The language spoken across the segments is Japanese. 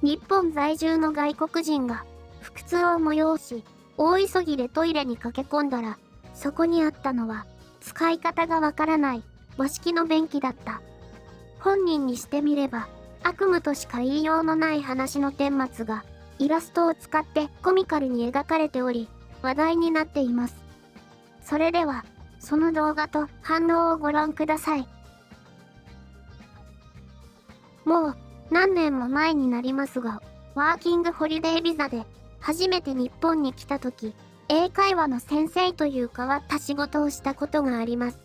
日本在住の外国人が腹痛を催し、大急ぎでトイレに駆け込んだら、そこにあったのは、使い方がわからない和式の便器だった。本人にしてみれば、悪夢としか言いようのない話の顛末が、イラストを使ってコミカルに描かれており、話題になっています。それでは、その動画と反応をご覧ください。もう何年も前になりますが、ワーキングホリデービザで初めて日本に来た時、英会話の先生という変わった仕事をしたことがあります。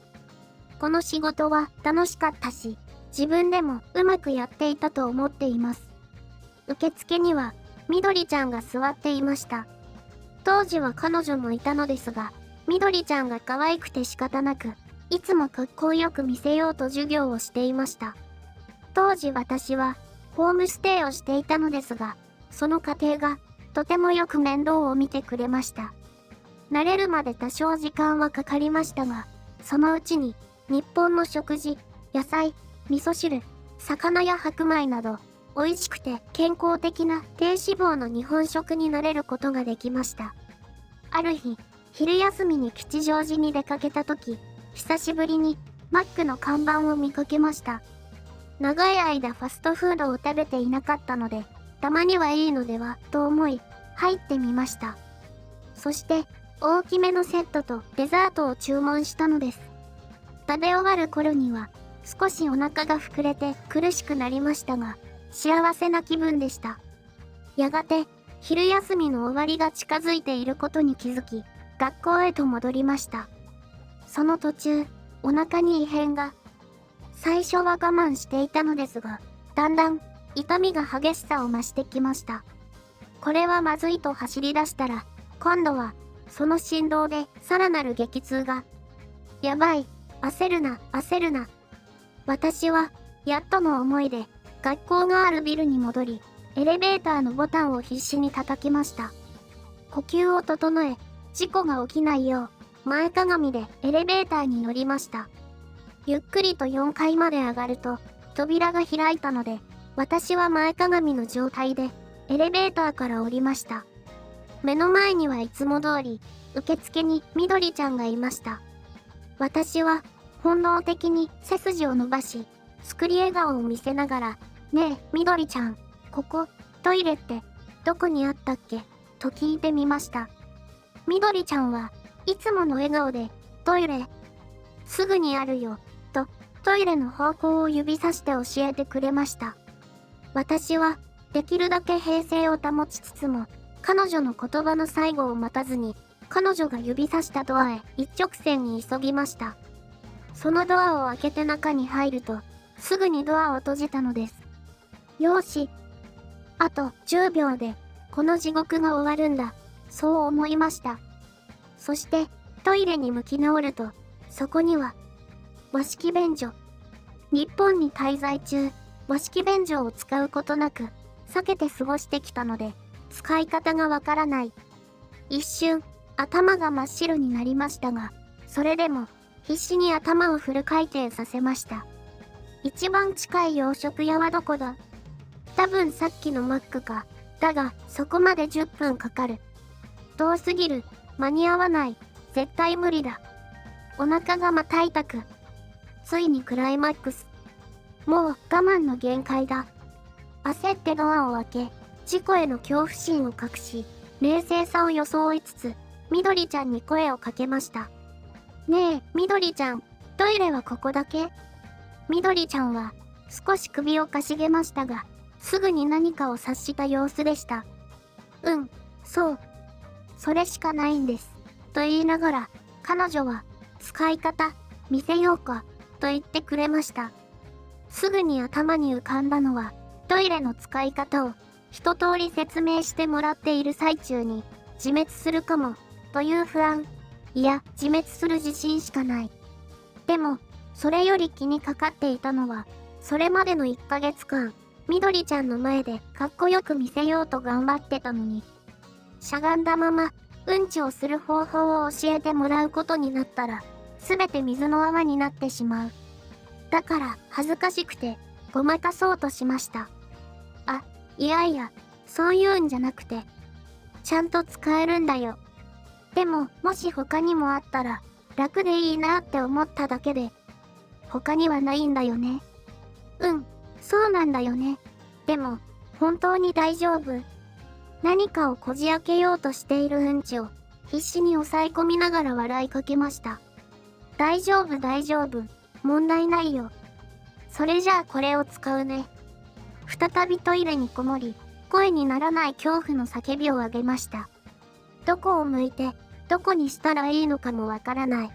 この仕事は楽しかったし、自分でもうまくやっていたと思っています。受付にはみどりちゃんが座っていました。当時は彼女もいたのですが、みどりちゃんが可愛くて仕方なく、いつもかっこよく見せようと授業をしていました。当時私はホームステイをしていたのですが、その家庭がとてもよく面倒を見てくれました。慣れるまで多少時間はかかりましたが、そのうちに日本の食事、野菜、味噌汁、魚や白米など、美味しくて健康的な低脂肪の日本食になれることができました。ある日、昼休みに吉祥寺に出かけた時、久しぶりにマックの看板を見かけました。長い間ファストフードを食べていなかったので、たまにはいいのではと思い、入ってみました。そして、大きめのセットとデザートを注文したのです。食べ終わる頃には、少しお腹が膨れて苦しくなりましたが、幸せな気分でした。やがて、昼休みの終わりが近づいていることに気づき、学校へと戻りました。その途中、お腹に異変が。最初は我慢していたのですが、だんだん痛みが激しさを増してきました。これはまずいと走り出したら、今度はその振動でさらなる激痛が。やばい、焦るな、焦るな。私はやっとの思いで学校があるビルに戻り、エレベーターのボタンを必死に叩きました。呼吸を整え、事故が起きないよう、前かがみでエレベーターに乗りました。ゆっくりと4階まで上がると、扉が開いたので、私は前かがみの状態で、エレベーターから降りました。目の前にはいつも通り、受付にみどりちゃんがいました。私は、本能的に背筋を伸ばし、作り笑顔を見せながら、ねえ、みどりちゃん、ここ、トイレって、どこにあったっけと聞いてみました。みどりちゃんはいつもの笑顔で、トイレ、すぐにあるよ、とトイレの方向を指さして教えてくれました。私はできるだけ平静を保ちつつも、彼女の言葉の最後を待たずに、彼女が指さしたドアへ一直線に急ぎました。そのドアを開けて中に入ると、すぐにドアを閉じたのです。よーし。あと10秒で、この地獄が終わるんだ。そう思いました。そして、トイレに向き直ると、そこには、和式便所。日本に滞在中、和式便所を使うことなく、避けて過ごしてきたので、使い方がわからない。一瞬、頭が真っ白になりましたが、それでも、必死に頭をフル回転させました。一番近い洋食屋はどこだ？多分さっきのマックか。だが、そこまで10分かかる。遠すぎる。間に合わない。絶対無理だ。お腹がまた痛く。ついにクライマックス。もう我慢の限界だ。焦ってドアを開け、事故への恐怖心を隠し、冷静さを装いつつ、みどりちゃんに声をかけました。ねえ、みどりちゃん、トイレはここだけ？みどりちゃんは少し首をかしげましたが、すぐに何かを察した様子でした。そう。それしかないんです。と言いながら、彼女は、使い方、見せようか、と言ってくれました。すぐに頭に浮かんだのは、トイレの使い方を一通り説明してもらっている最中に、自滅するかも、という不安。いや、自滅する自信しかない。でも、それより気にかかっていたのは、それまでの1ヶ月間、みどりちゃんの前でかっこよく見せようと頑張ってたのに、しゃがんだまま、うんちをする方法を教えてもらうことになったら、すべて水の泡になってしまう。だから、恥ずかしくて、ごまかそうとしました。いやいや、そういうんじゃなくて、ちゃんと使えるんだよ。でも、もし他にもあったら、楽でいいなって思っただけで、他にはないんだよね。うん、そうなんだよね。でも、本当に大丈夫？何かをこじ開けようとしているうんちを、必死に抑え込みながら笑いかけました。大丈夫大丈夫、問題ないよ。それじゃあこれを使うね。再びトイレにこもり、声にならない恐怖の叫びを上げました。どこを向いて、どこにしたらいいのかもわからない。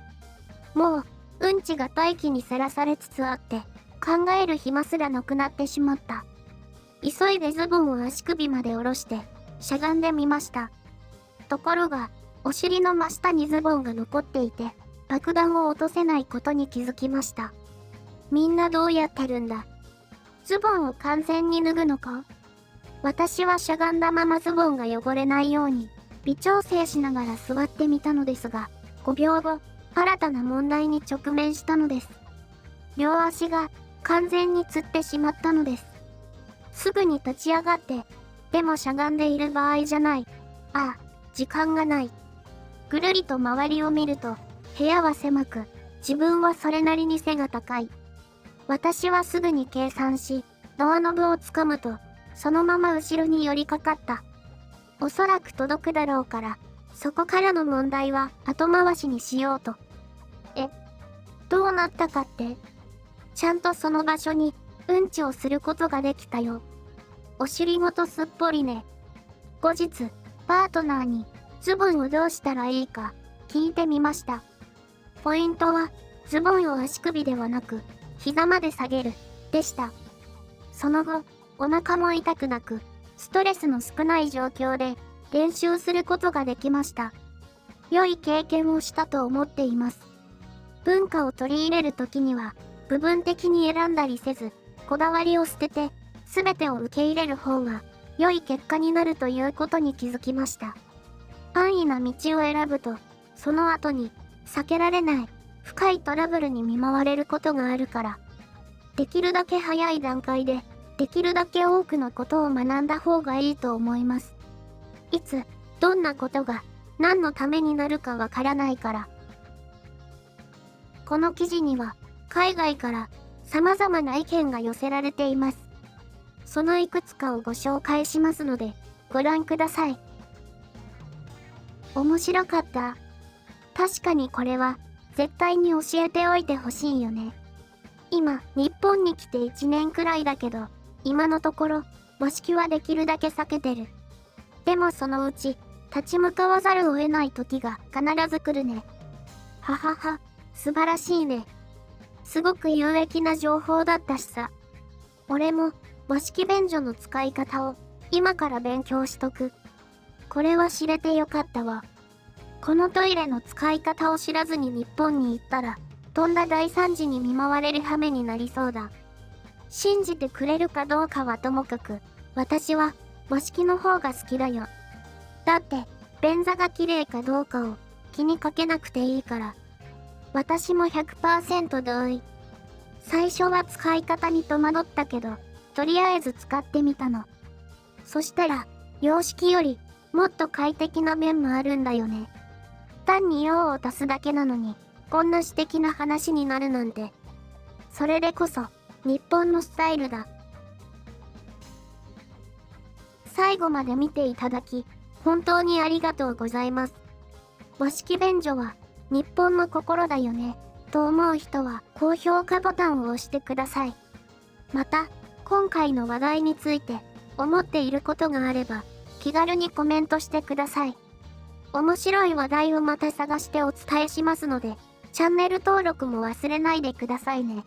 もう、うんちが大気にさらされつつあって、考える暇すらなくなってしまった。急いでズボンを足首まで下ろして、しゃがんでみました。ところが、お尻の真下にズボンが残っていて、爆弾を落とせないことに気づきました。みんなどうやってるんだ？ズボンを完全に脱ぐのか？私はしゃがんだままズボンが汚れないように、微調整しながら座ってみたのですが、5秒後、新たな問題に直面したのです。両足が完全につってしまったのです。すぐに立ち上がって、でもしゃがんでいる場合じゃない。ああ、時間がない。ぐるりと周りを見ると、部屋は狭く、自分はそれなりに背が高い。私はすぐに計算し、ドアノブをつかむと、そのまま後ろに寄りかかった。おそらく届くだろうから、そこからの問題は後回しにしようと。どうなったかって？ちゃんとその場所にうんちをすることができたよ。お尻ごとすっぽりね。後日、パートナーにズボンをどうしたらいいか聞いてみました。ポイントはズボンを足首ではなく膝まで下げるでした。その後、お腹も痛くなく、ストレスの少ない状況で練習することができました。良い経験をしたと思っています。文化を取り入れるときには、部分的に選んだりせず、こだわりを捨てて、すべてを受け入れる方が、良い結果になるということに気づきました。安易な道を選ぶと、その後に、避けられない、深いトラブルに見舞われることがあるから、できるだけ早い段階で、できるだけ多くのことを学んだ方がいいと思います。いつ、どんなことが、何のためになるかわからないから。この記事には、海外から様々な意見が寄せられています。そのいくつかをご紹介しますので、ご覧ください。面白かった。確かにこれは、絶対に教えておいてほしいよね。今、日本に来て1年くらいだけど、今のところ、和式はできるだけ避けてる。でもそのうち、立ち向かわざるを得ない時が必ず来るね。ははは、素晴らしいね。すごく有益な情報だったしさ。俺も和式便所の使い方を今から勉強しとく。これは知れてよかったわ。このトイレの使い方を知らずに日本に行ったら、とんだ大惨事に見舞われる羽目になりそうだ。信じてくれるかどうかはともかく、私は和式の方が好きだよ。だって、便座が綺麗かどうかを気にかけなくていいから。私も 100% 同意。最初は使い方に戸惑ったけど、とりあえず使ってみたの。そしたら、洋式よりもっと快適な面もあるんだよね。単に用を足すだけなのに、こんな詩的な話になるなんて。それでこそ、日本のスタイルだ。最後まで見ていただき、本当にありがとうございます。和式便所は、日本の心だよね、と思う人は高評価ボタンを押してください。また、今回の話題について、思っていることがあれば、気軽にコメントしてください。面白い話題をまた探してお伝えしますので、チャンネル登録も忘れないでくださいね。